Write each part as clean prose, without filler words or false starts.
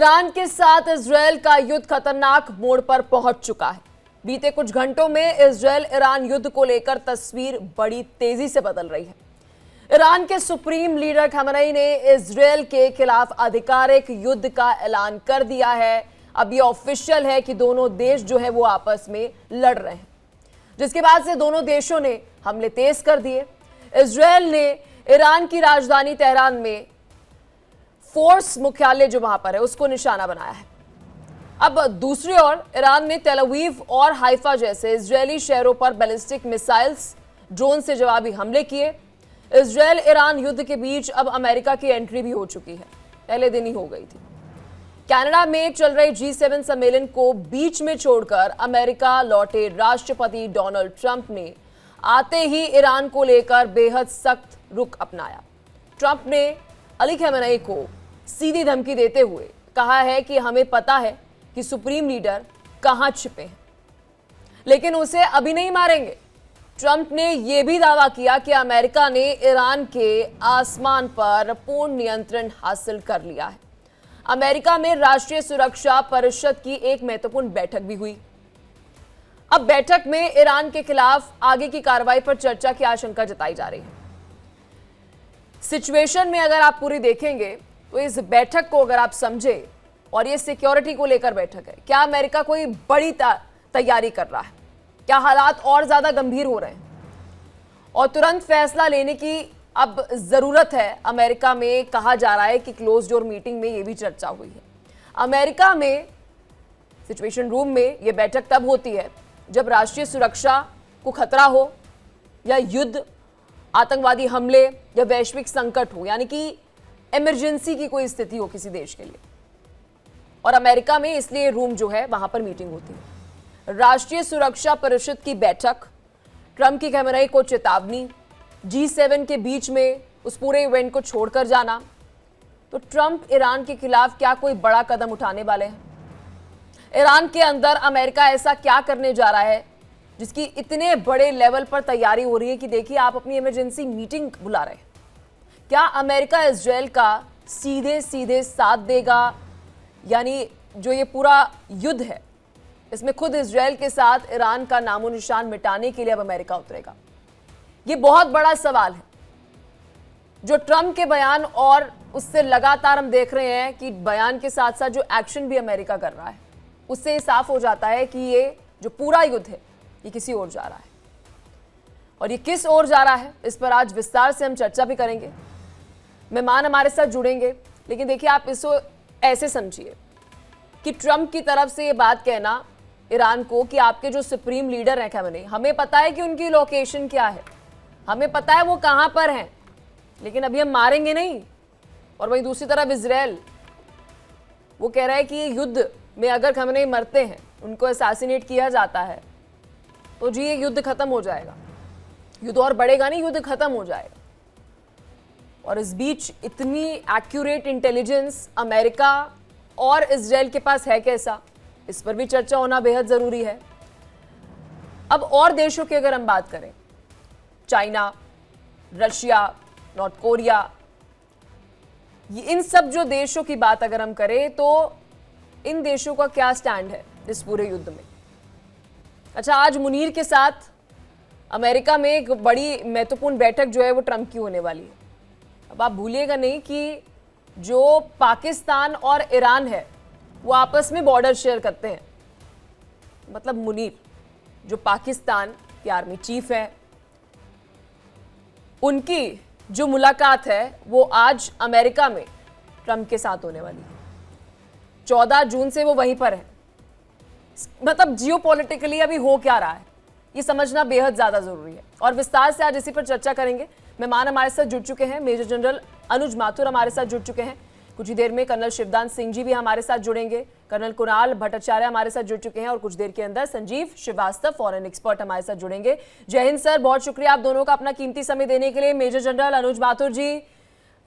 Iran के साथ Israel का युद्ध खतरनाक मोड़ पर पहुंच चुका है। बीते कुछ घंटों में इजरायल ईरान युद्ध को लेकर तस्वीर बड़ी तेजी से बदल रही है। ईरान के सुप्रीम लीडर खमेनी ने इजरायल के खिलाफ आधिकारिक युद्ध का ऐलान कर दिया है। अब ये ऑफिशियल है कि दोनों देश जो है वो आपस में लड़ रहे हैं, जिसके बाद से दोनों देशों ने हमले तेज कर दिए। इजरायल ने ईरान की राजधानी तेहरान में फोर्स मुख्यालय जो वहां पर है उसको निशाना बनाया है। अब दूसरी ओर ईरान ने तेल अवीव और हाइफा जैसे इजरायली शहरों पर बैलिस्टिक मिसाइल्स, ड्रोन से जवाबी हमले किए। इजरायल ईरान युद्ध के बीच अब अमेरिका की एंट्री भी हो चुकी है, पहले दिन ही हो गई थी। कनाडा में चल रहे G7 सम्मेलन को बीच में छोड़कर अमेरिका लौटे राष्ट्रपति डोनाल्ड ट्रंप ने आते ही ईरान को लेकर बेहद सख्त रुख अपनाया। ट्रंप ने अली खमेनी को सीधी धमकी देते हुए कहा है कि हमें पता है कि सुप्रीम लीडर कहां छिपे हैं, लेकिन उसे अभी नहीं मारेंगे। ट्रंप ने यह भी दावा किया कि अमेरिका ने ईरान के आसमान पर पूर्ण नियंत्रण हासिल कर लिया है। अमेरिका में राष्ट्रीय सुरक्षा परिषद की एक महत्वपूर्ण बैठक भी हुई। अब बैठक में ईरान के खिलाफ आगे की कार्रवाई पर चर्चा की आशंका जताई जा रही है। सिचुएशन में अगर आप पूरी देखेंगे तो इस बैठक को अगर आप समझे, और ये सिक्योरिटी को लेकर बैठक है, क्या अमेरिका कोई बड़ी तैयारी कर रहा है? क्या हालात और ज्यादा गंभीर हो रहे हैं और तुरंत फैसला लेने की अब जरूरत है? अमेरिका में कहा जा रहा है कि क्लोज डोर मीटिंग में ये भी चर्चा हुई है। अमेरिका में सिचुएशन रूम में यह बैठक तब होती है जब राष्ट्रीय सुरक्षा को खतरा हो, या युद्ध, आतंकवादी हमले या वैश्विक संकट हो, यानी कि इमरजेंसी की कोई स्थिति हो किसी देश के लिए। और अमेरिका में इसलिए रूम जो है वहां पर मीटिंग होती है। राष्ट्रीय सुरक्षा परिषद की बैठक, ट्रंप की खमेनी को चेतावनी, G7 के बीच में उस पूरे इवेंट को छोड़कर जाना। तो ट्रंप ईरान के खिलाफ क्या कोई बड़ा कदम उठाने वाले हैं? ईरान के अंदर अमेरिका ऐसा क्या करने जा रहा है जिसकी इतने बड़े लेवल पर तैयारी हो रही है कि देखिए आप अपनी इमरजेंसी मीटिंग बुला रहे हैं? क्या अमेरिका इजरायल का सीधे सीधे साथ देगा? यानी जो ये पूरा युद्ध है इसमें खुद इजरायल के साथ ईरान का नामो निशान मिटाने के लिए अब अमेरिका उतरेगा? ये बहुत बड़ा सवाल है। जो ट्रंप के बयान और उससे लगातार हम देख रहे हैं कि बयान के साथ साथ जो एक्शन भी अमेरिका कर रहा है, उससे साफ हो जाता है कि ये जो पूरा युद्ध है ये किसी और जा रहा है। और ये किस ओर जा रहा है इस पर आज विस्तार से हम चर्चा भी करेंगे। मेहमान हमारे साथ जुड़ेंगे, लेकिन देखिए आप इसको ऐसे समझिए कि ट्रंप की तरफ से ये बात कहना ईरान को कि आपके जो सुप्रीम लीडर हैं खमेनी, हमें पता है कि उनकी लोकेशन क्या है, हमें पता है वो कहां पर हैं, लेकिन अभी हम मारेंगे नहीं। और वहीं दूसरी तरफ इजरायल, वो कह रहा है कि युद्ध में अगर खमेनी मरते हैं, उनको असैसिनेट किया जाता है, तो जी ये युद्ध खत्म हो जाएगा। युद्ध और बढ़ेगा नहीं, युद्ध खत्म हो जाएगा। और इस बीच इतनी एक्यूरेट इंटेलिजेंस अमेरिका और इजरायल के पास है कैसा, इस पर भी चर्चा होना बेहद जरूरी है। अब और देशों की अगर हम बात करें, चाइना, रशिया, नॉर्थ कोरिया, इन सब जो देशों की बात अगर हम करें तो इन देशों का क्या स्टैंड है इस पूरे युद्ध में? अच्छा, आज मुनीर के साथ अमेरिका में एक बड़ी महत्वपूर्ण बैठक जो है वो ट्रंप की होने वाली है। अब आप भूलिएगा नहीं कि जो पाकिस्तान और ईरान है वो आपस में बॉर्डर शेयर करते हैं। मतलब मुनीर जो पाकिस्तान की आर्मी चीफ है, उनकी जो मुलाकात है वो आज अमेरिका में ट्रंप के साथ होने वाली है। 14 जून से वो वहीं पर है। मतलब जियोपॉलिटिकली अभी हो क्या रहा है ये समझना बेहद ज्यादा जरूरी है, और विस्तार से आज इसी पर चर्चा करेंगे। मेहमान हमारे साथ जुड़ चुके हैं, मेजर जनरल अनुज माथुर हमारे साथ जुड़ चुके हैं। कुछ ही देर में कर्नल शिवदान सिंह जी भी हमारे साथ जुड़ेंगे। कर्नल कुणाल भट्टाचार्य हमारे साथ जुड़ चुके हैं, और कुछ देर के अंदर संजीव श्रीवास्तव फॉरेन एक्सपर्ट हमारे साथ जुड़ेंगे। जय हिंद सर, बहुत शुक्रिया आप दोनों का अपना कीमती समय देने के लिए। मेजर जनरल अनुज माथुर जी,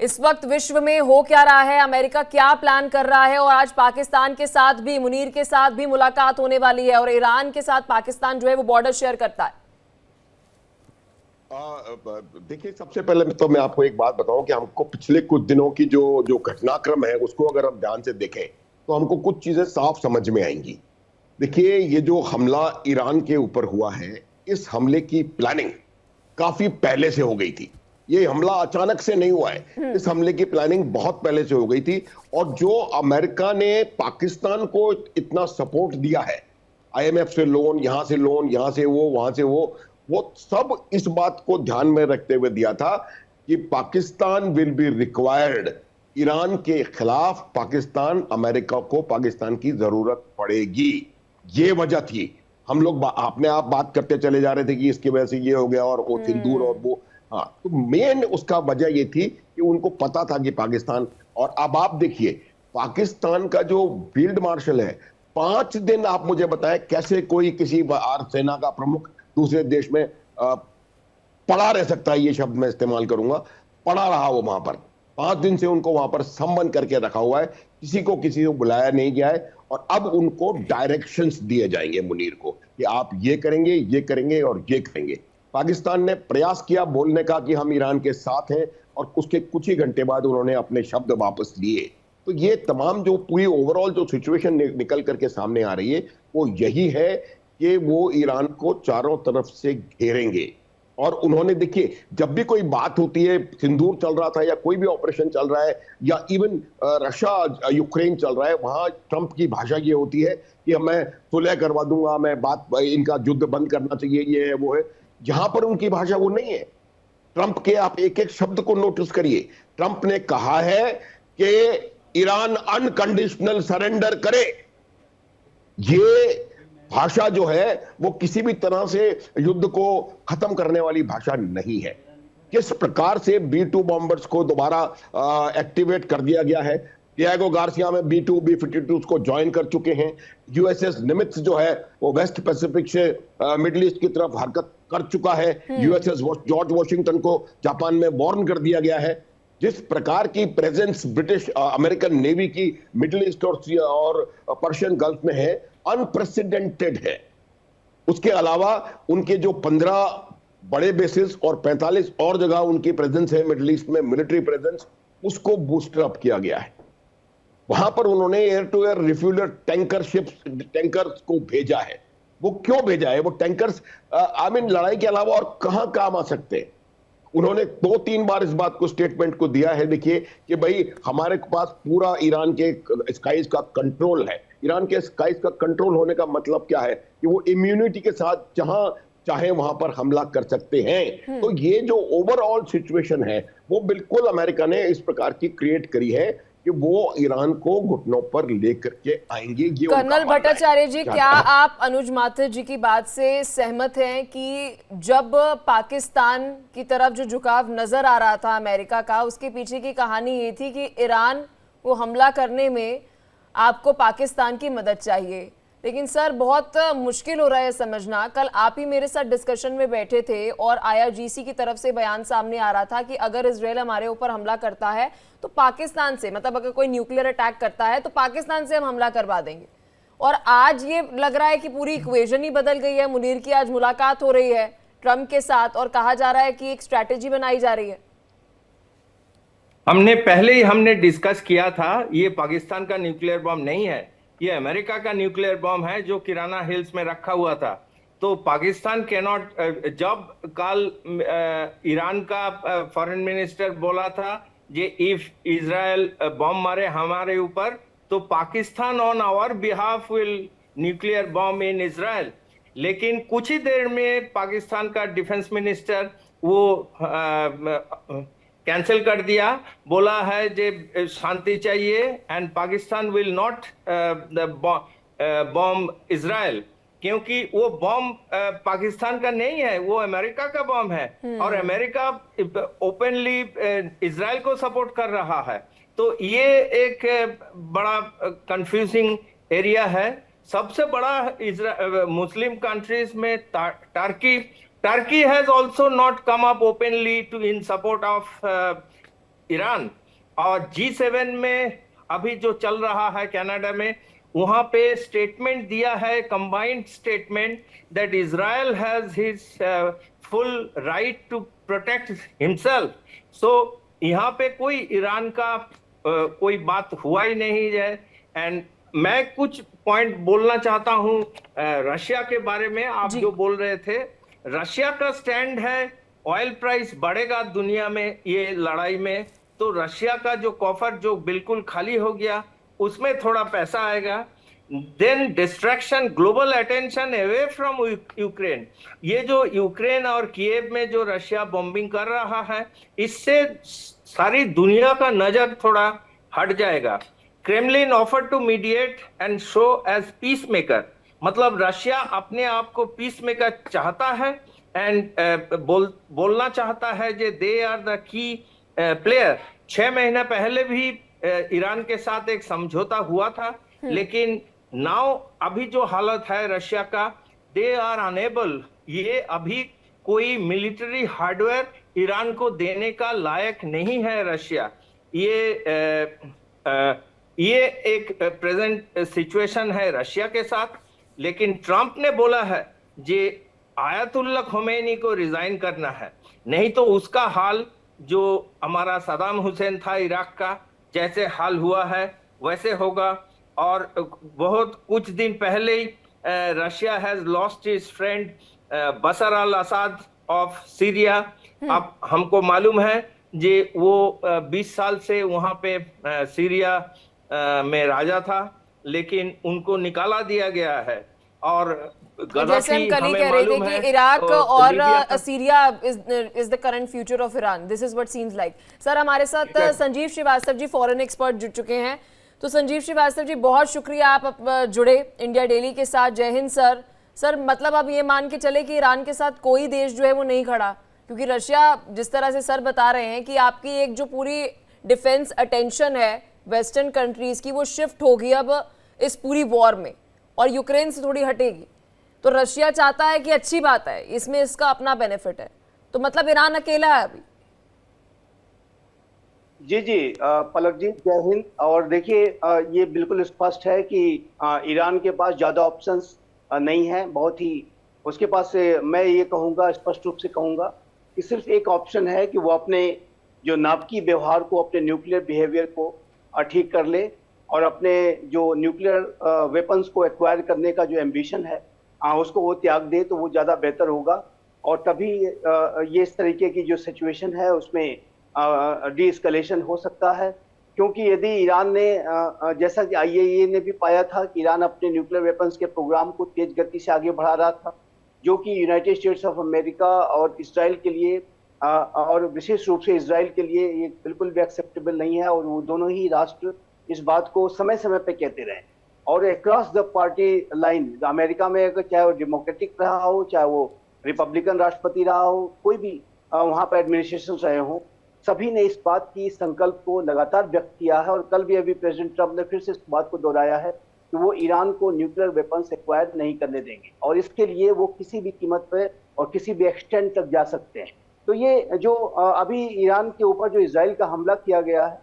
इस वक्त विश्व में हो क्या रहा है, अमेरिका क्या प्लान कर रहा है, और आज पाकिस्तान के साथ भी, मुनीर के साथ भी मुलाकात होने वाली है, और ईरान के साथ पाकिस्तान जो है वो बॉर्डर शेयर करता है। देखिए, सबसे पहले तो मैं आपको एक बात बताऊं कि हमको पिछले कुछ दिनों की जो घटनाक्रम है उसको अगर हम ध्यान से देखें तो हमको कुछ चीजें साफ समझ में आएंगी। देखिए, ये जो हमला ईरान के ऊपर हुआ है, इस हमले की प्लानिंग काफी पहले से हो गई थी। ये हमला अचानक से नहीं हुआ है, इस हमले की प्लानिंग बहुत पहले से हो गई थी। और जो अमेरिका ने पाकिस्तान को इतना सपोर्ट दिया है, आईएमएफ से लोन, यहां से लोन, यहां से वो, वहां से वो सब इस बात को ध्यान में रखते हुए दिया था कि Pakistan will be required. Iran के खिलाफ अमेरिका को पाकिस्तान की जरूरत पड़ेगी, ये वजह थी। हम लोग अपने आप बात करते चले जा रहे थे कि इसकी वजह से ये हो गया और वो सिंदूर और वो, हाँ, तो मेन उसका वजह ये थी कि उनको पता था कि पाकिस्तान। और अब आप देखिए, पाकिस्तान का जो फील्ड मार्शल है, 5 दिन आप मुझे बताएं कैसे कोई किसी सेना का प्रमुख दूसरे देश में पड़ा रह सकता है, ये शब्द मैं इस्तेमाल करूंगा, पड़ा रहा वो वहां पर। 5 दिन से उनको वहां पर संबंध करके रखा हुआ है, किसी को बुलाया नहीं गया है। और अब उनको डायरेक्शंस दिए जाएंगे मुनीर को कि आप ये करेंगे और ये करेंगे। पाकिस्तान ने प्रयास किया बोलने का कि हम ईरान के साथ हैं, और उसके कुछ ही घंटे बाद उन्होंने अपने शब्द वापस लिए। तो ये तमाम जो पूरी ओवरऑल जो सिचुएशन निकल करके सामने आ रही है, वो यही है कि वो ईरान को चारों तरफ से घेरेंगे। और उन्होंने, देखिए, जब भी कोई बात होती है, सिंदूर चल रहा था या कोई भी ऑपरेशन चल रहा है, या इवन रशिया यूक्रेन चल रहा है, वहां ट्रंप की भाषा ये होती है कि मैं सुलह करवा दूंगा, मैं इनका युद्ध बंद करना चाहिए, ये है वो है। यहां पर उनकी भाषा वो नहीं है। ट्रंप के आप एक एक शब्द को नोटिस करिए। ट्रंप ने कहा है कि ईरान अनकंडीशनल सरेंडर करे। ये भाषा जो है वो किसी भी तरह से युद्ध को खत्म करने वाली भाषा नहीं है। किस प्रकार से B-2 बॉम्बर्स को दोबारा एक्टिवेट कर दिया गया है। डिएगो गार्सिया में B-2 B-52 को ज्वाइन कर चुके हैं। यूएसएस निमित्ज जो है वो वेस्ट पैसिफिक से मिडिल ईस्ट की तरफ हरकत कर चुका है। यूएसएस जॉर्ज वॉशिंगटन को जापान में वार्न कर दिया गया है। जिस प्रकार की प्रेजेंस ब्रिटिश अमेरिकन नेवी की मिडिल ईस्ट और पर्शियन गल्फ में है, अनप्रेसिडेंटेड है। उसके अलावा उनके जो 15 बड़े बेसिस और 45 और जगह उनकी प्रेजेंस है मिडिल ईस्ट में, मिलिट्री प्रेजेंस, उसको बूस्टर अप किया गया है। वहां पर उन्होंने air to air refueler tankers को भेजा है। वो क्यों भेजा है? वो टैंकर्स लड़ाई के अलावा और कहां काम आ सकते हैं? उन्होंने 2-3 बार इस बात को स्टेटमेंट को दिया है, देखिए, कि भाई हमारे पास पूरा ईरान के स्काईज का कंट्रोल है। ईरान के स्काईज का कंट्रोल होने का मतलब क्या है कि वो इम्यूनिटी के साथ जहां चाहे वहां पर हमला कर सकते हैं। तो ये जो ओवरऑल सिचुएशन है वो बिल्कुल अमेरिका ने इस प्रकार की क्रिएट करी है कि वो ईरान को घुटनों पर लेकर के आएंगे। ये कर्नल भट्टाचार्य जी, क्या आप अनुज माथुर जी की बात से सहमत हैं कि जब पाकिस्तान की तरफ जो झुकाव नजर आ रहा था अमेरिका का, उसके पीछे की कहानी ये थी कि ईरान को हमला करने में आपको पाकिस्तान की मदद चाहिए? लेकिन सर, बहुत मुश्किल हो रहा है समझना। कल आप ही मेरे साथ डिस्कशन में बैठे थे और IRGC की तरफ से बयान सामने आ रहा था कि अगर इजराइल हमारे ऊपर हमला करता है तो पाकिस्तान से, मतलब अगर कोई न्यूक्लियर अटैक करता है तो पाकिस्तान से हम हमला करवा देंगे। और आज ये लग रहा है कि पूरी इक्वेशन ही बदल गई है। मुनीर की आज मुलाकात हो रही है ट्रंप के साथ और कहा जा रहा है कि एक स्ट्रैटेजी बनाई जा रही है। हमने डिस्कस किया था, ये पाकिस्तान का न्यूक्लियर बॉम्ब नहीं है, ये अमेरिका का न्यूक्लियर बॉम्ब है जो किराना हिल्स में रखा हुआ था। तो पाकिस्तान कैनॉट, जब कल ईरान का फॉरेन मिनिस्टर बोला था जे इफ इजराइल बॉम्ब मारे हमारे ऊपर तो Pakistan on our behalf will nuclear bomb in Israel. लेकिन कुछ ही देर में पाकिस्तान का डिफेंस मिनिस्टर वो कैंसिल कर दिया, बोला है जे शांति चाहिए and Pakistan will not bomb Israel, क्योंकि वो बॉम्ब पाकिस्तान का नहीं है, वो अमेरिका का बॉम्ब है और अमेरिका ओपनली इजराइल को सपोर्ट कर रहा है। तो ये एक बड़ा कंफ्यूजिंग एरिया है। सबसे बड़ा मुस्लिम कंट्रीज में Turkey has also not come up openly in support of Iran। और G7 में अभी जो चल रहा है कनाडा में, वहां पे स्टेटमेंट दिया है, combined statement, that Israel has his full right to protect himself. So यहाँ पे कोई ईरान का कोई बात हुआ ही नहीं है। एंड मैं कुछ पॉइंट बोलना चाहता हूं रशिया के बारे में। आप जो बोल रहे थे, रशिया का स्टैंड है ऑयल प्राइस बढ़ेगा दुनिया में ये लड़ाई में, तो रशिया का जो कॉफर जो बिल्कुल खाली हो गया उसमें थोड़ा पैसा आएगा। Then distraction, global attention away from Ukraine. ये जो यूक्रेन और कीव में जो रशिया बॉम्बिंग कर रहा है, इससे सारी दुनिया का नजर थोड़ा हट जाएगा। Kremlin offer to mediate and show as peace maker, मतलब रशिया अपने आप को पीस मेकर चाहता है एंड बोलना चाहता है जे they are the key player. 6 महीने पहले भी ईरान के साथ एक समझौता हुआ था, लेकिन नाउ अभी जो हालत है रशिया का, दे आर अनेबल, ये अभी कोई मिलिट्री हार्डवेयर ईरान को देने का लायक नहीं है रशिया। ये एक प्रेजेंट सिचुएशन है रशिया के साथ। लेकिन ट्रंप ने बोला है जे आयतुल्ला खोमेनी को रिजाइन करना है, नहीं तो उसका हाल जो हमारा सदाम हुसैन था इराक का, जैसे हाल हुआ है वैसे होगा। और बहुत कुछ दिन पहले ही Russia has lost his friend Bashar al Assad of Syria. अब हमको मालूम है जे वो 20 साल से वहां पे सीरिया में राजा था, लेकिन उनको निकाला दिया गया है। और जैसे हम कल ही कह रहे थे कि इराक और Syria is the current future of Iran, this is what seems like. Sir, हमारे साथ संजीव श्रीवास्तव जी फॉरेन एक्सपर्ट जुड़ चुके हैं। तो संजीव श्रीवास्तव जी, बहुत शुक्रिया आप जुड़े इंडिया डेली के साथ। जय हिंद सर। सर, मतलब अब ये मान के चले कि ईरान के साथ कोई देश जो है वो नहीं खड़ा, क्योंकि रशिया, जिस तरह से सर बता रहे हैं कि आपकी एक जो पूरी डिफेंस अटेंशन है वेस्टर्न कंट्रीज की, वो शिफ्ट होगी अब इस पूरी वॉर में और यूक्रेन से थोड़ी हटेगी। तो रशिया चाहता है कि अच्छी बात है, इसमें इसका अपना बेनिफिट है, तो मतलब ईरान अकेला है अभी। जी पलक जी, जय हिंद। और देखिए, ये बिल्कुल स्पष्ट है कि ईरान के पास ज़्यादा ऑप्शंस नहीं है, बहुत ही उसके पास से मैं ये कहूँगा, स्पष्ट रूप से कहूँगा कि सिर्फ एक ऑप्शन है कि वो अपने जो नाटकीय व्यवहार को, अपने न्यूक्लियर बिहेवियर को ठीक कर ले और अपने जो न्यूक्लियर वेपन्स को एक्वायर करने का जो एम्बिशन है उसको वो त्याग दे, तो वो ज़्यादा बेहतर होगा। और तभी ये इस तरीके की जो सिचुएशन है उसमें डी एस्केलेशन हो सकता है। क्योंकि यदि ईरान ने जैसा कि IAEA ने भी पाया था कि ईरान अपने न्यूक्लियर वेपन्स के प्रोग्राम को तेज गति से आगे बढ़ा रहा था, जो कि यूनाइटेड स्टेट्स ऑफ अमेरिका और इसराइल के लिए और विशेष रूप से इसराइल के लिए ये बिल्कुल भी एक्सेप्टेबल नहीं है। और वो दोनों ही राष्ट्र इस बात को समय समय पे कहते रहे और across the party line, America में अगर चाहे वो डेमोक्रेटिक रहा हो, चाहे वो रिपब्लिकन राष्ट्रपति रहा हो, कोई भी वहाँ पर एडमिनिस्ट्रेशन रहे हो, सभी ने इस बात की संकल्प को लगातार व्यक्त किया है। और कल भी अभी प्रेसिडेंट ट्रंप ने फिर से इस बात को दोहराया है कि वो ईरान को न्यूक्लियर वेपन्स एक्वायर नहीं करने देंगे और इसके लिए वो किसी भी कीमत पे और किसी भी एक्सटेंट तक जा सकते हैं। तो ये जो अभी ईरान के ऊपर जो इजराइल का हमला किया गया है,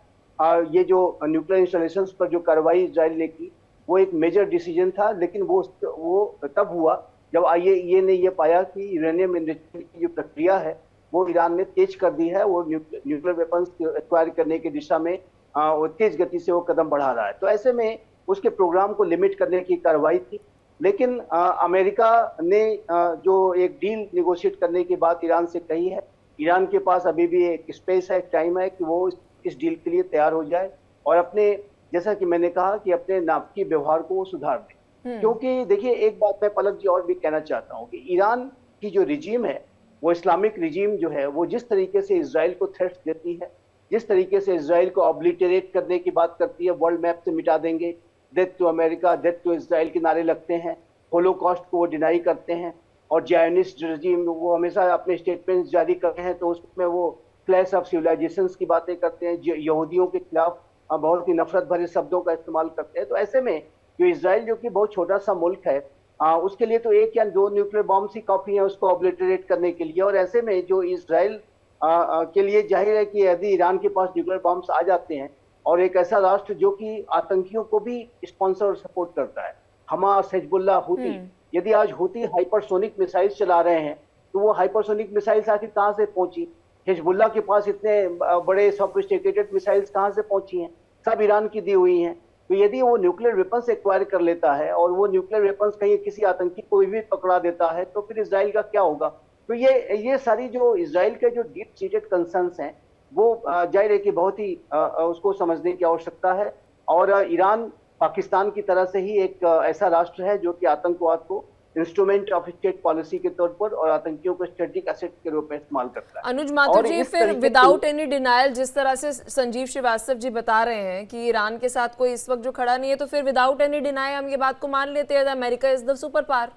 ये जो न्यूक्लियर इंस्टॉलेशंस पर जो कार्रवाई इजराइल ने की, वो एक मेजर डिसीजन था। लेकिन वो तब हुआ जब IAEA ने ये पाया कि यूरेनियम एनरिचमेंट की जो प्रक्रिया है वो ईरान ने तेज कर दी है, वो न्यूक्लियर वेपन्स एक्वायर करने की दिशा में वो तेज गति से वो कदम बढ़ा रहा है। तो ऐसे में उसके प्रोग्राम को लिमिट करने की कार्रवाई थी। लेकिन अमेरिका ने जो एक डील निगोशिएट करने की बात ईरान से कही है, ईरान के पास अभी भी एक स्पेस है, एक टाइम है कि वो इस डील के लिए तैयार हो जाए और अपने, जैसा कि मैंने कहा, कि अपने नाटकीय व्यवहार को वो सुधार दे। क्योंकि देखिए, एक बात मैं पलक जी और भी कहना चाहता हूँ कि ईरान की जो रिजीम है, वो इस्लामिक रिजीम जो है, वो जिस तरीके से इजराइल को थ्रेट्स देती है, जिस तरीके से इजराइल को ऑब्लिटरेट करने की बात करती है, वर्ल्ड मैप से मिटा देंगे, death to America, death to Israel के नारे लगते हैं, होलोकॉस्ट को वो डिनाई करते हैं और जायनिस्ट रिजीम वो हमेशा अपने स्टेटमेंट्स जारी करते हैं तो उसमें वो क्लैश ऑफ सिविलाइजेशंस की बातें करते हैं, यहूदियों के खिलाफ बहुत ही नफरत भरे शब्दों का इस्तेमाल करते हैं। तो ऐसे में जो इजराइल, जो कि बहुत छोटा सा मुल्क है, उसके लिए तो 1 या 2 न्यूक्लियर बॉम्ब्स ही काफी है उसको ऑब्लिटरेट करने के लिए। और ऐसे में जो इजराइल के लिए जाहिर है कि यदि ईरान के पास न्यूक्लियर बॉम्ब्स आ जाते हैं और एक ऐसा राष्ट्र जो कि आतंकियों को भी स्पॉन्सर और सपोर्ट करता है, हमास, हिजबुल्लाह, हुती, यदि आज हुती हाइपरसोनिक मिसाइल्स चला रहे हैं तो वो हाइपरसोनिक मिसाइल्स आखिर कहाँ से पहुंची? हिजबुल्लाह के पास इतने बड़े सोफिस्टिकेटेड मिसाइल्स कहाँ से पहुंची हैं? सब ईरान की दी हुई हैं। तो यदि वो न्यूक्लियर वेपन्स एक्वायर कर लेता है और वो न्यूक्लियर वेपन्स कहीं किसी आतंकी को भी पकड़ा देता है तो फिर इजराइल का क्या होगा? तो ये सारी जो इजराइल के जो डीप सीटेड कंसर्न्स हैं वो जाहिर है कि बहुत ही उसको समझने की आवश्यकता है। और ईरान पाकिस्तान की तरह से ही एक ऐसा राष्ट्र है जो कि आतंकवाद को इंस्ट्रूमेंट ऑफ स्टेट पॉलिसी के तौर पर और आतंकियों को स्ट्रेटेजिक एसेट के रूप में इस्तेमाल करता है। अनुज माथुर जी, फिर विदाउट एनी डिनायल जिस तरह से संजीव श्रीवास्तव जी बता रहे हैं कि ईरान के साथ कोई इस वक्त जो खड़ा नहीं है, तो फिर विदाउट एनी डिनायल हम ये बात को मान लेते हैं America is the super power?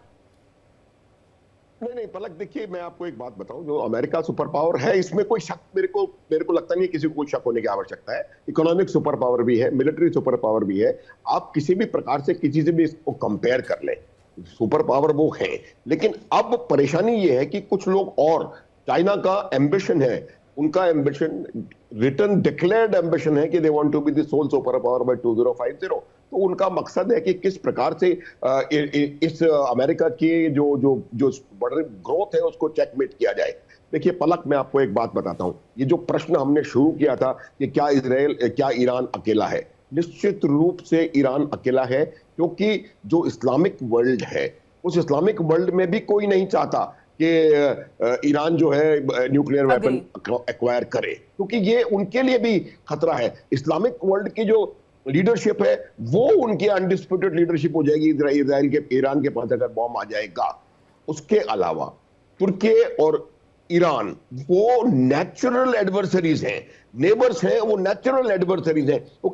नहीं पलक, देखिए मैं आपको एक बात बताऊं, जो अमेरिका सुपर पावर है इसमें कोई शक मेरे को लगता नहीं है किसी को कोई शक होने की आवश्यकता है। इकोनॉमिक सुपर पावर भी है, मिलिट्री सुपर पावर भी है, आप किसी भी प्रकार से किसी से भी इसको कंपेयर कर लें, सुपर पावर वो है। लेकिन अब परेशानी ये है कि कुछ लोग, और चाइना का एम्बिशन है, उनका एम्बिशन रिटर्न डिक्लेयर्ड एम्बिशन है कि they want to be the sole super power by 2050। तो उनका मकसद है कि किस प्रकार से इस अमेरिका की जो बड़ी ग्रोथ है उसको चेकमेट किया जाए। देखिए पलक, मैं आपको एक बात बताता हूं, ये जो प्रश्न हमने शुरू किया था कि क्या ईरान अकेला है, निश्चित रूप से ईरान अकेला है, क्योंकि जो इस्लामिक वर्ल्ड है उस इस्लामिक वर्ल्ड में भी कोई नहीं चाहता कि ईरान जो है न्यूक्लियर वेपन एक्वायर करे, क्योंकि ये उनके लिए भी खतरा है। इस्लामिक वर्ल्ड की जो लीडरशिप है वो उनकी अनडिस्प्यूटेड लीडरशिप हो जाएगी इजराइल के, ईरान के पास अगर बॉम्ब आ जाएगा। उसके अलावा तुर्की और ईरान वो नेचुरल एडवर्सरीज हैं, नेबर्स हैं, वो नेचुरल एडवर्सरीज हैं। वो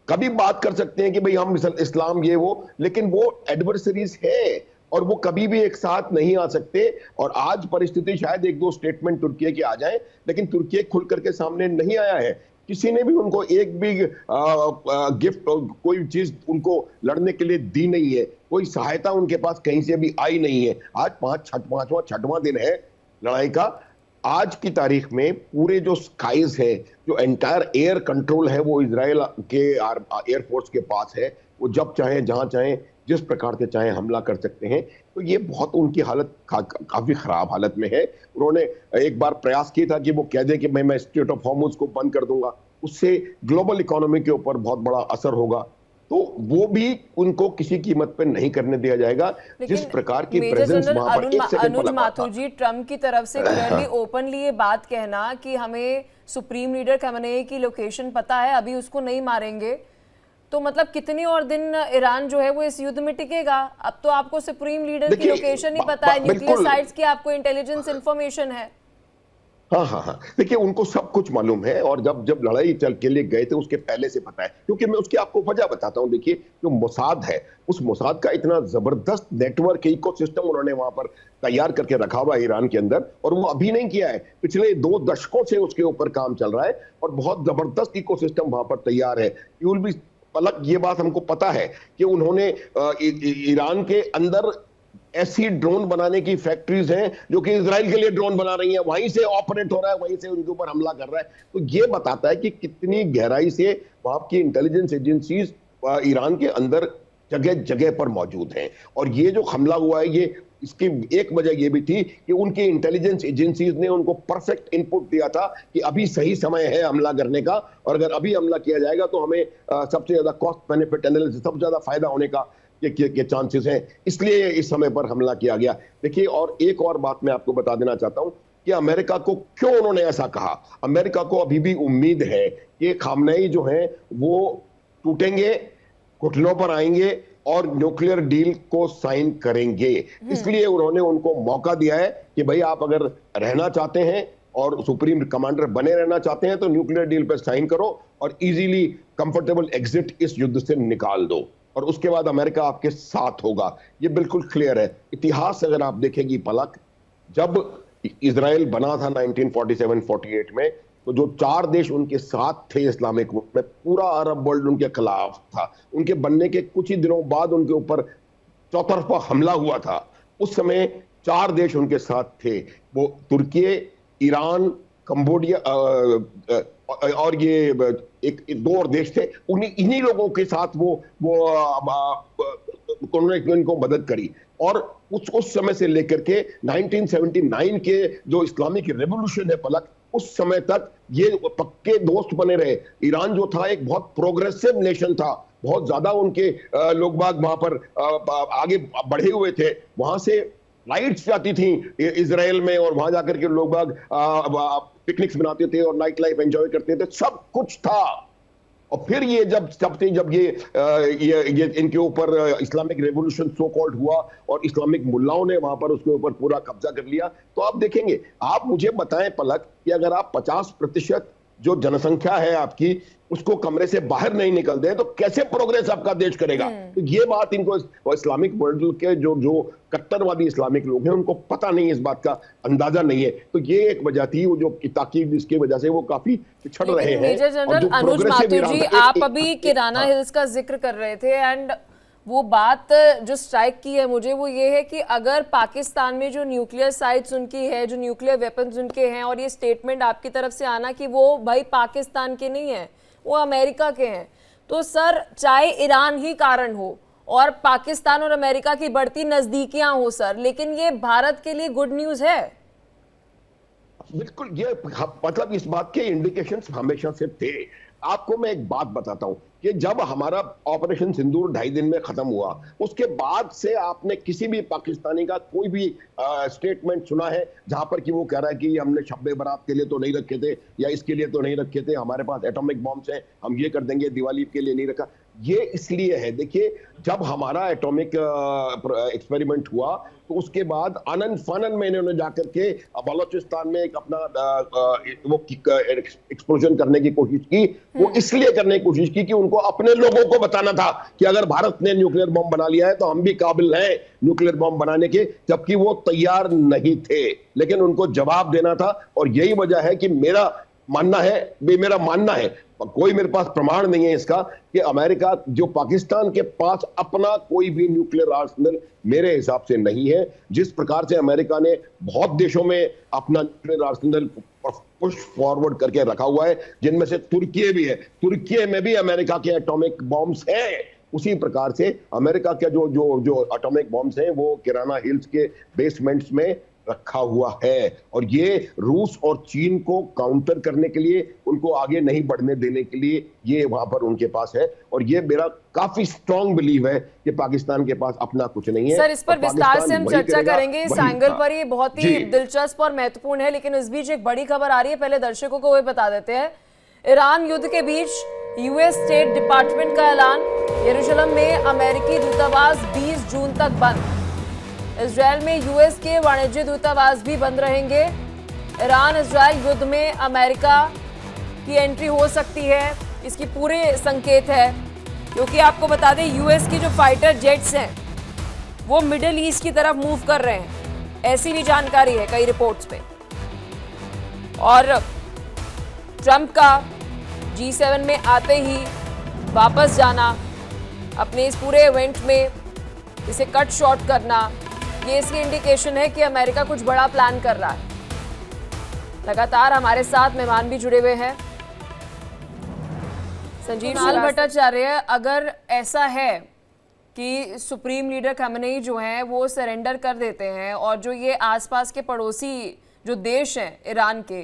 कभी बात कर सकते हैं कि भाई हम इस्लाम ये वो, लेकिन वो एडवर्सरीज है और वो कभी भी एक साथ नहीं आ सकते। और आज परिस्थिति शायद एक दो स्टेटमेंट तुर्की के आ जाए, लेकिन तुर्की खुल करके सामने नहीं आया है। किसी ने भी उनको एक भी गिफ्ट, कोई चीज उनको लड़ने के लिए दी नहीं है, कोई सहायता उनके पास कहीं से भी आई नहीं है। आज छठवां दिन है लड़ाई का। आज की तारीख में पूरे जो स्काइज है, जो एंटायर एयर कंट्रोल है वो इजराइल के एयरफोर्स के पास है। वो जब चाहे, जहां चाहे, जिस प्रकार से चाहे हमला कर सकते हैं। तो ये बहुत उनकी हालत काफी खराब हालत में है। उन्होंने एक बार प्रयास किया था कि वो कह दे कि मैं स्ट्रेट ऑफ हॉर्मुज को बंद कर दूंगा, उससे ग्लोबल इकोनॉमी के ऊपर बहुत बड़ा असर होगा। तो वो भी उनको किसी कीमत पे नहीं करने दिया जाएगा। जिस प्रकार की प्रेजेंस वहां पर, अनुज माथुर जी, ट्रम्प की तरफ से क्लियरली ओपनली ये बात कहना कि हमें सुप्रीम लीडर खamenei की लोकेशन पता है, अभी उसको नहीं मारेंगे, तो मतलब कितने और दिन ईरान जो है वो इस युद्ध में टिकेगा? अब तो आपको सुप्रीम लीडर की लोकेशन ही पता है, न्यूक्लियर साइट्स की आपको इंटेलिजेंस इंफॉर्मेशन है। हाँ, देखिए उनको सब कुछ मालूम है, और जब लड़ाई चल के लिए गए थे उसके पहले से पता है। क्योंकि मैं उसकी आपको वजह बताता हूं। देखिए जो मोसाद है, उस मोसाद का इतना जबरदस्त नेटवर्क इकोसिस्टम उन्होंने वहां पर तैयार करके रखा हुआ है ईरान के अंदर, और वो अभी नहीं किया है, पिछले 2 दशकों से उसके ऊपर काम चल रहा है और बहुत जबरदस्त इकोसिस्टम वहां पर तैयार है। यू विल बी पलक, ये बात हमको पता है कि उन्होंने ईरान के अंदर ऐसी ड्रोन बनाने की फैक्ट्रीज हैं जो कि इजराइल के लिए ड्रोन बना रही हैं, वहीं से ऑपरेट हो रहा है, वहीं से उनके ऊपर हमला कर रहा है। तो ये बताता है कि कितनी गहराई से वहां की इंटेलिजेंस एजेंसीज ईरान के अंदर जगह जगह पर मौजूद हैं। और ये जो हमला हुआ है, ये इसकी एक वजह ये भी थी कि उनकी इंटेलिजेंस एजेंसीज ने उनको परफेक्ट इनपुट दिया था कि अभी सही समय है हमला करने का, और अगर अभी हमला किया जाएगा तो हमें सबसे ज्यादा कॉस्ट बेनिफिट एनालिसिस, सबसे ज्यादा फायदा होने का के चांसेस हैं, इसलिए इस समय पर हमला किया गया। देखिए, और एक और बात मैं आपको बता देना चाहता हूं कि अमेरिका को क्यों उन्होंने ऐसा कहा। अमेरिका को अभी भी उम्मीद है कि खामनेई जो है वो टूटेंगे, घुटनों पर आएंगे और न्यूक्लियर डील को साइन करेंगे। इसलिए उन्होंने उनको मौका दिया है कि भाई आप अगर रहना चाहते हैं और सुप्रीम कमांडर बने रहना चाहते हैं तो न्यूक्लियर डील पर साइन करो और इजीली कंफर्टेबल एग्जिट इस युद्ध से निकाल दो, और उसके बाद अमेरिका आपके साथ होगा। ये बिल्कुल क्लियर है। इतिहास अगर आप देखेंगी पलक, जब इजराइल बना था 1947-48 में, तो जो 4 देश उनके साथ थे इस्लामिक में, पूरा अरब वर्ल्ड उनके खिलाफ था। उनके बनने के कुछ ही दिनों बाद उनके ऊपर चौतरफा हमला हुआ था। उस समय 4 देश उनके साथ थे, वो तुर्की, ईरान, कंबोडिया और ये एक 2 और देश थे। इन्हीं लोगों के साथ वो उन्होंने इनको मदद करी। और उस समय से लेकर के 1979 के जो इस्लामिक रेवोल्यूशन है पलक, उस समय तक ये पक्के दोस्त बने रहे। ईरान जो था एक बहुत प्रोग्रेसिव नेशन था, बहुत ज्यादा उनके लोग बाग वहां पर आगे बढ़े हुए थे, वहां से फ्लाइट्स जाती थी इजराइल में, और वहां जाकर के लोग बाग पिकनिक्स बनाते थे और नाइट लाइफ एंजॉय करते थे, सब कुछ था। और फिर ये जब ये इनके ऊपर इस्लामिक रेवोल्यूशन सो कॉल्ड हुआ और इस्लामिक मुल्लाओं ने वहां पर उसके ऊपर पूरा कब्जा कर लिया, तो आप देखेंगे, आप मुझे बताएं पलक कि अगर आप 50% जो जनसंख्या है आपकी उसको कमरे से बाहर नहीं निकलते हैं तो कैसे प्रोग्रेस आपका देश करेगा? तो ये बात इनको इस्लामिक वर्ल्ड के जो कट्टरवादी इस्लामिक लोग हैं उनको पता नहीं, इस बात का अंदाजा नहीं है। तो ये एक वजह थी वो जो ताकीद जिसकी वजह से वो काफी पिछड़ रहे हैं। मेजर जनरल अनुज माथुर जी, आप अभी किराना हिल्स का जिक्र कर रहे थे, एंड वो बात जो स्ट्राइक की है मुझे वो ये है कि अगर पाकिस्तान में जो न्यूक्लियर साइट्स उनकी है, जो न्यूक्लियर वेपन्स उनके हैं, और ये स्टेटमेंट आपकी तरफ से आना कि वो भाई पाकिस्तान के नहीं है, वो अमेरिका के हैं, तो सर चाहे ईरान ही कारण हो और पाकिस्तान और अमेरिका की बढ़ती नजदीकियां हो सर, लेकिन ये भारत के लिए गुड न्यूज है। बिल्कुल, ये मतलब इस बात के इंडिकेशंस हमेशा से थे। आपको मैं एक बात बताता हूं कि जब हमारा ऑपरेशन सिंदूर 2.5 दिन में खत्म हुआ, उसके बाद से आपने किसी भी पाकिस्तानी का कोई भी स्टेटमेंट सुना है जहां पर कि वो कह रहा है कि हमने शब्बे बारात के लिए तो नहीं रखे थे या इसके लिए तो नहीं रखे थे, हमारे पास एटॉमिक बॉम्ब्स हैं, हम ये कर देंगे, दिवाली के लिए नहीं रखा। ये इसलिए है, देखिए, जब हमारा एटॉमिक एक्सपेरिमेंट हुआ तो उसके बाद आनंद फानन में इन्होंने जाकर के बलोचिस्तान में एक अपना वो एक्सप्लोजन करने की कोशिश की। वो इसलिए करने की कोशिश की कि उनको अपने लोगों को बताना था कि अगर भारत ने न्यूक्लियर बॉम्ब बना लिया है तो हम भी काबिल हैं न्यूक्लियर बॉम्ब बनाने के, जबकि वो तैयार नहीं थे, लेकिन उनको जवाब देना था। और यही वजह है कि मेरा मानना है, कोई मेरे पास प्रमाण नहीं है इसका, कि अमेरिका जो पाकिस्तान के पास अपना कोई भी न्यूक्लियर आर्सेनल मेरे हिसाब से नहीं है। जिस प्रकार से अमेरिका ने बहुत देशों में अपना न्यूक्लियर आर्सेनल पुश फॉरवर्ड करके रखा हुआ है, जिनमें से तुर्की भी है, तुर्की में भी अमेरिका के एटॉमिक बॉम्ब्स हैं। उसी प्रकार से अमेरिका के जो एटॉमिक बॉम्ब्स हैं वो किराना हिल्स के बेसमेंट्स में रखा हुआ है, और ये रूस और चीन को काउंटर करने के लिए, उनको आगे नहीं बढ़ने देने के लिए ये वहां पर उनके पास है। और ये मेरा काफी स्ट्रॉन्ग बिलीव है कि पाकिस्तान के पास अपना कुछ नहीं है। सर, इस पर विस्तार से हम चर्चा करेंगे, इस एंगल पर ये बहुत ही दिलचस्प और महत्वपूर्ण है। लेकिन इस बीच एक बड़ी खबर आ रही है, पहले दर्शकों को वो बता देते हैं। ईरान युद्ध के बीच यूएस स्टेट डिपार्टमेंट का ऐलान, यरूशलेम में अमेरिकी दूतावास 20 जून तक बंद। इजरायल में यूएस के वाणिज्य दूतावास भी बंद रहेंगे। ईरान इजरायल युद्ध में अमेरिका की एंट्री हो सकती है, इसकी पूरे संकेत है, क्योंकि आपको बता दें यूएस की जो फाइटर जेट्स हैं वो मिडिल ईस्ट की तरफ मूव कर रहे हैं, ऐसी भी जानकारी है कई रिपोर्ट्स पे। और ट्रंप का G7 में आते ही वापस जाना, अपने इस पूरे इवेंट में इसे कट शॉर्ट करना, ये इसकी इंडिकेशन है कि अमेरिका कुछ बड़ा प्लान कर रहा है। लगातार हमारे साथ मेहमान भी जुड़े हुए हैं। संजीव भट्टाचार्य, अगर ऐसा है कि सुप्रीम लीडर खamenei जो हैं वो सरेंडर कर देते हैं और जो ये आसपास के पड़ोसी जो देश हैं ईरान के,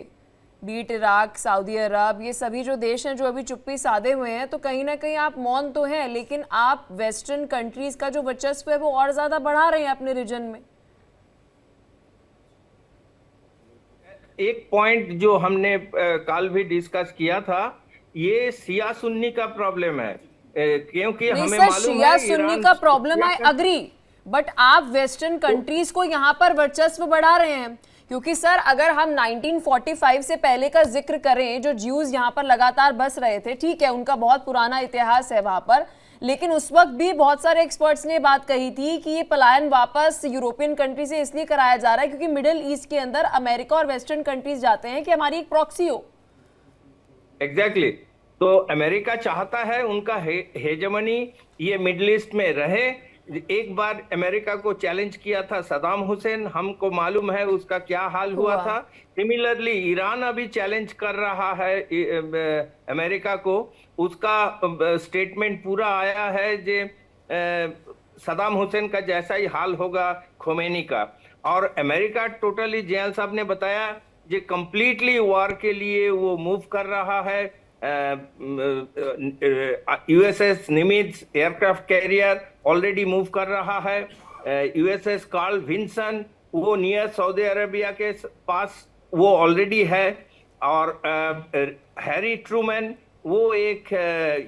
बीट इराक, सऊदी अरब, ये सभी जो देश हैं जो अभी चुप्पी साधे हुए हैं, तो कहीं ना कहीं आप मौन तो हैं, लेकिन आप वेस्टर्न कंट्रीज का जो वर्चस्व है वो और ज्यादा बढ़ा रहे हैं अपने रीजन में। एक पॉइंट जो हमने कल भी डिस्कस किया था, ये शिया सुन्नी का प्रॉब्लम है, क्योंकि हमें मालूम है शिया सुन्नी का प्रॉब्लम, आई अग्री, बट आप वेस्टर्न कंट्रीज को यहाँ पर वर्चस्व बढ़ा रहे हैं। क्योंकि सर अगर हम 1945 से पहले का जिक्र करें, जो ज्यूज यहाँ पर लगातार बस रहे थे, ठीक है उनका बहुत पुराना इतिहास है वहां पर, लेकिन उस वक्त भी बहुत सारे एक्सपर्ट्स ने बात कही थी कि ये पलायन वापस यूरोपियन कंट्री से इसलिए कराया जा रहा है क्योंकि मिडिल ईस्ट के अंदर अमेरिका और वेस्टर्न कंट्रीज जाते हैं कि हमारी एक प्रॉक्सी हो। एग्जैक्टली, तो अमेरिका चाहता है उनका हेजेमनी ये मिडिल ईस्ट में रहे। एक बार अमेरिका को चैलेंज किया था सदाम हुसैन, हमको मालूम है उसका क्या हाल हुआ था। सिमिलरली ईरान अभी चैलेंज कर रहा है अमेरिका को, उसका स्टेटमेंट पूरा आया है जे सदाम हुसैन का जैसा ही हाल होगा खोमेनी का। और अमेरिका टोटली, जयाल साहब ने बताया, जे कंप्लीटली वॉर के लिए वो मूव कर रहा है। USS निमित्ज aircraft carrier already move कर रहा है। यूएसएस कार्ल विंसन वो नियर सऊदी अरेबिया के पास वो ऑलरेडी है। और हैरी ट्रूमैन वो एक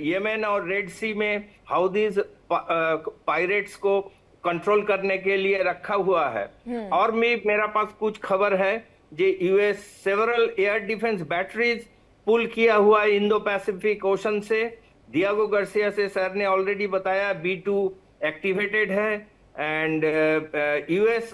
यमन और रेड सी में हाउदीज पायरेट्स को कंट्रोल करने के लिए रखा हुआ है। और मेरा पास कुछ खबर है जे US several air defence batteries pull किया हुआ इंडो पैसिफिक ओशन से। डियागो गार्सिया से सर ने ऑलरेडी बताया B2 एक्टिवेटेड है। एंड यूएस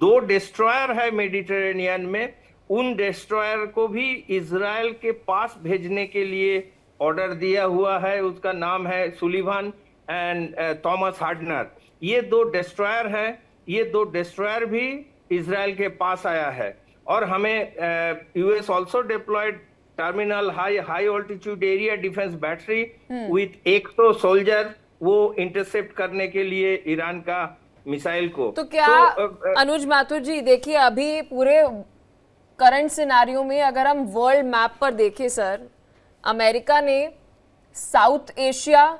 2 डिस्ट्रॉयर है मेडिटेरेनियन में, उन डिस्ट्रॉयर को भी इजराइल के पास भेजने के लिए ऑर्डर दिया हुआ है। उसका नाम है सुलिवान एंड थॉमस हार्डनर। ये 2 डिस्ट्रॉयर है, ये 2 डिस्ट्रॉयर भी इजराइल के पास आया है। और हमें US also deployed terminal high altitude area defence battery with 100 soldier वो इंटरसेप्ट करने के लिए ईरान का मिसाइल को। तो क्या अनुज माथुर जी, देखिए अभी पूरे करंट सिनारियो में अगर हम वर्ल्ड मैप पर देखें सर, अमेरिका ने साउथ एशिया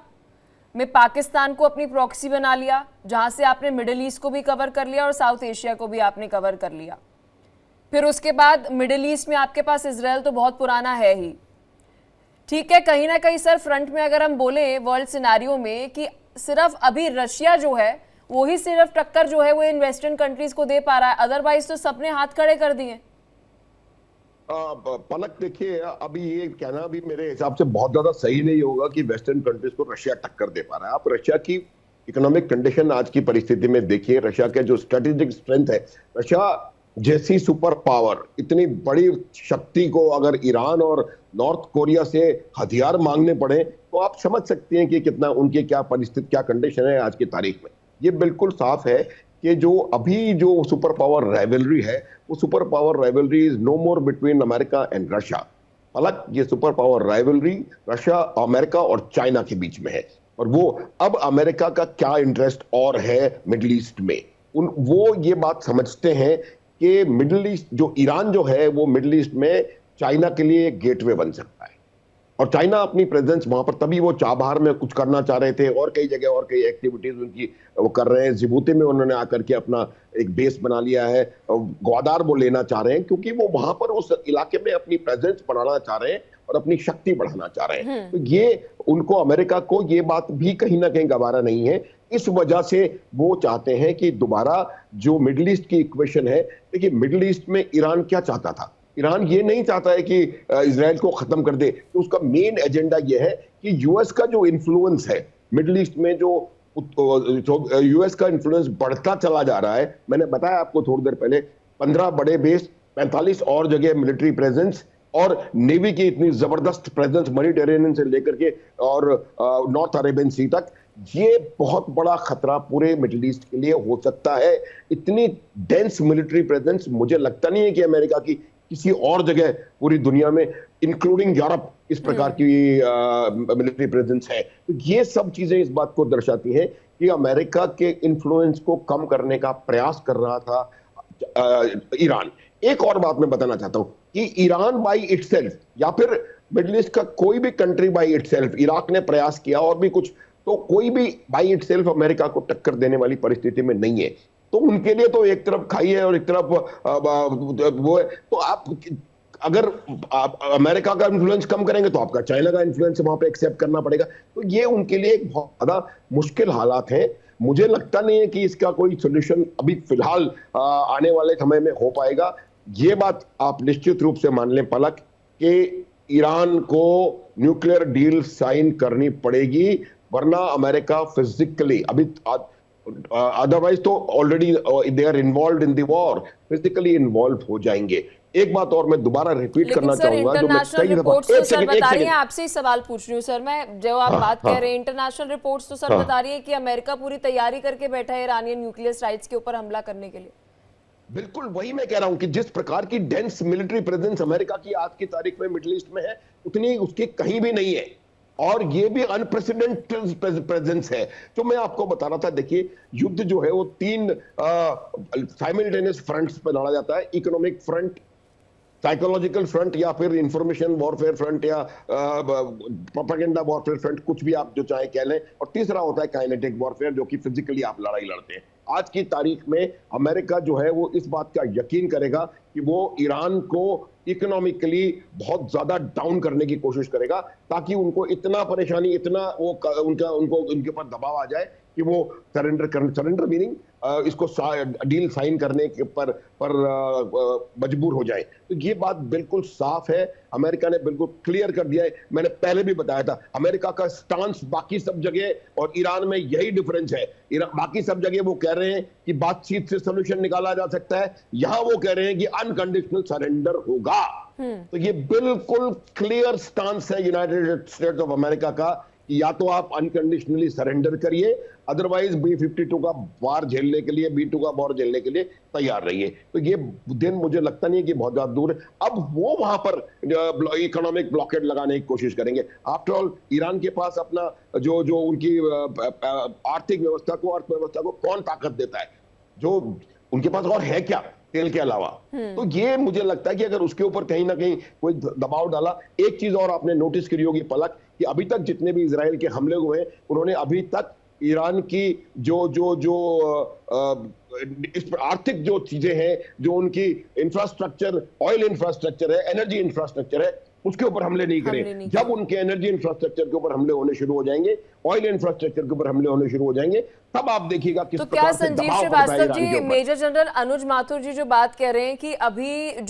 में पाकिस्तान को अपनी प्रॉक्सी बना लिया, जहां से आपने मिडिल ईस्ट को भी कवर कर लिया और साउथ एशिया को भी आपने कवर कर लिया। फिर उसके बाद मिडिल ईस्ट में आपके पास इजराइल तो बहुत पुराना है ही, ठीक है। कहीं ना कहीं सर फ्रंट में अगर हम बोले वर्ल्ड सिनारियो में कि सिर्फ अभी रशिया जो है वो ही सिर्फ टक्कर जो है वो इन वेस्टर्न कंट्रीज को दे पा रहा है, अदरवाइज तो सबने हाथ खड़े कर दिए। पलक देखिए, अभी ये कहना भी मेरे हिसाब से बहुत ज्यादा सही नहीं होगा कि वेस्टर्न कंट्रीज को रशिया टक्कर दे पा रहा है। आप रशिया की इकोनॉमिक कंडीशन आज की परिस्थिति में देखिए, रशिया के जो स्ट्रेटेजिक स्ट्रेंथ है, रशिया जैसी सुपर पावर इतनी बड़ी शक्ति को अगर ईरान और नॉर्थ कोरिया से हथियार मांगने पड़े तो आप समझ सकते हैं कि कितना उनकी क्या परिस्थिति, क्या कंडीशन है आज की तारीख में। ये बिल्कुल साफ है कि जो अभी जो सुपर पावर राइवलरी है, वो super power rivalry is no more between America and Russia. हालांकि ये super power rivalry Russia, America और चाइना के बीच में है। और वो अब अमेरिका का क्या इंटरेस्ट और है मिडिल ईस्ट में, वो ये बात समझते हैं कि मिडिल ईस्ट जो ईरान जो है वो मिडिल ईस्ट में चाइना के लिए एक गेटवे बन सकता है। और चाइना अपनी प्रेजेंस वहां पर, तभी वो चाबहार में कुछ करना चाह रहे थे और कई जगह और कई एक्टिविटीज उनकी वो कर रहे हैं। जिबूती में उन्होंने आकर के अपना एक बेस बना लिया है, ग्वादार वो लेना चाह रहे हैं क्योंकि वो वहां पर उस इलाके में अपनी प्रेजेंस बढ़ाना चाह रहे हैं और अपनी शक्ति बढ़ाना चाह रहे हैं। तो ये उनको, अमेरिका को ये बात भी कहीं ना कहीं गवारा नहीं है। इस वजह से वो चाहते हैं कि दोबारा जो मिडिल ईस्ट की इक्वेशन है, देखिए मिडिल ईस्ट में ईरान क्या चाहता था, ईरान ये नहीं चाहता है कि इजराइल को खत्म कर दे। तो उसका मेन एजेंडा ये है कि यूएस का जो इन्फ्लुएंस है मिडिल ईस्ट में, जो यूएस का इन्फ्लुएंस बढ़ता चला जा रहा है। मैंने बताया आपको थोड़ी देर पहले, 15 बड़े बेस, 45 और जगह मिलिट्री प्रेजेंस और नेवी की इतनी जबरदस्त प्रेजेंस मेडिटेरेनियन से लेकर के और नॉर्थ अरेबियन सी तक, ये बहुत बड़ा खतरा पूरे मिडिल ईस्ट के लिए हो सकता है। इतनी डेंस मिलिट्री प्रेजेंस मुझे लगता नहीं है कि अमेरिका की किसी और जगह पूरी दुनिया में, इंक्लूडिंग यूरोप, इस प्रकार की मिलिट्री प्रेजेंस है। तो ये सब चीजें इस बात को दर्शाती हैं कि अमेरिका के इन्फ्लुएंस को कम करने का प्रयास कर रहा था ईरान। एक और बात मैं बताना चाहता हूं कि ईरान बाई इटसेल्फ या फिर मिडिल ईस्ट का कोई भी कंट्री बाई इटसेल्फ, इराक ने प्रयास किया और भी कुछ, तो कोई भी बाई इटसेल्फ अमेरिका को टक्कर देने वाली परिस्थिति में नहीं है। तो उनके लिए तो एक तरफ खाई है और एक तरफ वो है। तो आप अगर आप अमेरिका का इन्फ्लुएंस कम करेंगे तो आपका चाइना का इन्फ्लुएंस वहां पे एक्सेप्ट करना पड़ेगा। तो ये उनके लिए एक बहुत ज्यादा मुश्किल हालात हैं। मुझे लगता नहीं है कि इसका कोई सोल्यूशन अभी फिलहाल आने वाले समय में हो पाएगा। ये बात आप निश्चित रूप से मान लें पलक कि ईरान को न्यूक्लियर डील साइन करनी पड़ेगी, वरना अमेरिका फिजिकली, अभी अदरवाइज तो already they are involved in the war, physically involve हो जाएंगे। एक बात और मैं दोबारा रिपीट करना चाहूंगा, जो मैं कई दफा, सर बता रही हैं, आपसे ही सवाल पूछ रही हूँ सर मैं, जो आप बात कह रहे हैं इंटरनेशनल रिपोर्ट्स तो सर बता रही है कि अमेरिका पूरी तैयारी करके बैठा है ईरानियन न्यूक्लियर साइट्स के ऊपर हमला करने के लिए। बिल्कुल वही मैं कह रहा हूं कि जिस प्रकार की डेंस मिलिट्री प्रेजेंस अमेरिका की आज की तारीख में मिडिल ईस्ट में है, उतनी उसकी कहीं भी नहीं है। और ये भी अनप्रेसिडेंटेड प्रेजेंस है। जो मैं आपको बता रहा था, देखिए युद्ध जो है वो 3 साइमल्टेनियस फ्रंट्स पर लड़ा जाता है। इकोनॉमिक फ्रंट, साइकोलॉजिकल फ्रंट या फिर इंफॉर्मेशन वॉरफेयर फ्रंट या प्रोपेगेंडा वॉरफेयर फ्रंट, कुछ भी आप जो चाहे कह लें। और तीसरा होता है काइनेटिक वॉरफेयर, जो कि फिजिकली आप लड़ाई लड़ते हैं। आज की तारीख में अमेरिका जो है वो इस बात का यकीन करेगा कि वो ईरान को इकोनॉमिकली बहुत ज्यादा डाउन करने की कोशिश करेगा, ताकि उनको इतना परेशानी, इतना वो उनके ऊपर दबाव आ जाए कि वो सरेंडर मीनिंग इसको डील साइन करने के पर मजबूर हो जाए। तो ये बात बिल्कुल साफ है, अमेरिका ने बिल्कुल क्लियर कर दिया है। मैंने पहले भी बताया था, अमेरिका का स्टांस बाकी सब जगह और ईरान में यही डिफरेंस है। बाकी सब जगह वो कह रहे हैं कि बातचीत से सोल्यूशन निकाला जा सकता है, यहां वो कह रहे हैं कि अनकंडीशनल सरेंडर होगा। तो ये बिल्कुल क्लियर स्टांस है यूनाइटेड स्टेट्स ऑफ अमेरिका का कि या तो आप अनकंडीशनली सरेंडर करिए, अदरवाइज B-52 का वार झेलने के लिए, B-2 का वार झेलने के लिए तैयार रहिए। तो ये दिन मुझे लगता नहीं है कि बहुत ज्यादा दूर है। अब वो वहां पर इकोनॉमिक ब्लॉकेड लगाने की कोशिश करेंगे। आफ्टर ऑल ईरान के पास अपना जो उनकी आर्थिक व्यवस्था को, अर्थव्यवस्था को कौन ताकत देता है? जो उनके पास और है क्या तेल के अलावा? तो ये मुझे लगता है कि अगर उसके ऊपर कहीं ना कहीं कोई दबाव डाला। एक चीज और आपने नोटिस करी होगी पलक, कि अभी तक जितने भी इजराइल के हमले हुए हैं, उन्होंने अभी तक ईरान की जो इस आर्थिक जो चीजें हैं, जो उनकी इंफ्रास्ट्रक्चर, ऑयल इंफ्रास्ट्रक्चर है, एनर्जी इंफ्रास्ट्रक्चर है, उसके ऊपर हमले नहीं करें। जब उनके एनर्जी इंफ्रास्ट्रक्चर के ऊपर हमले होने शुरू हो जाएंगे, ऑयल इंफ्रास्ट्रक्चर के ऊपर हमले होने शुरू हो जाएंगे, तब आप देखिएगा किस तो प्रकार क्या से संजीव दबाव पड़ता है श्रीवास्तव ईरान के जी, ऊपर। मेजर जनरल अनुज माथुर जी जो बात कह रहे हैं कि अभी जो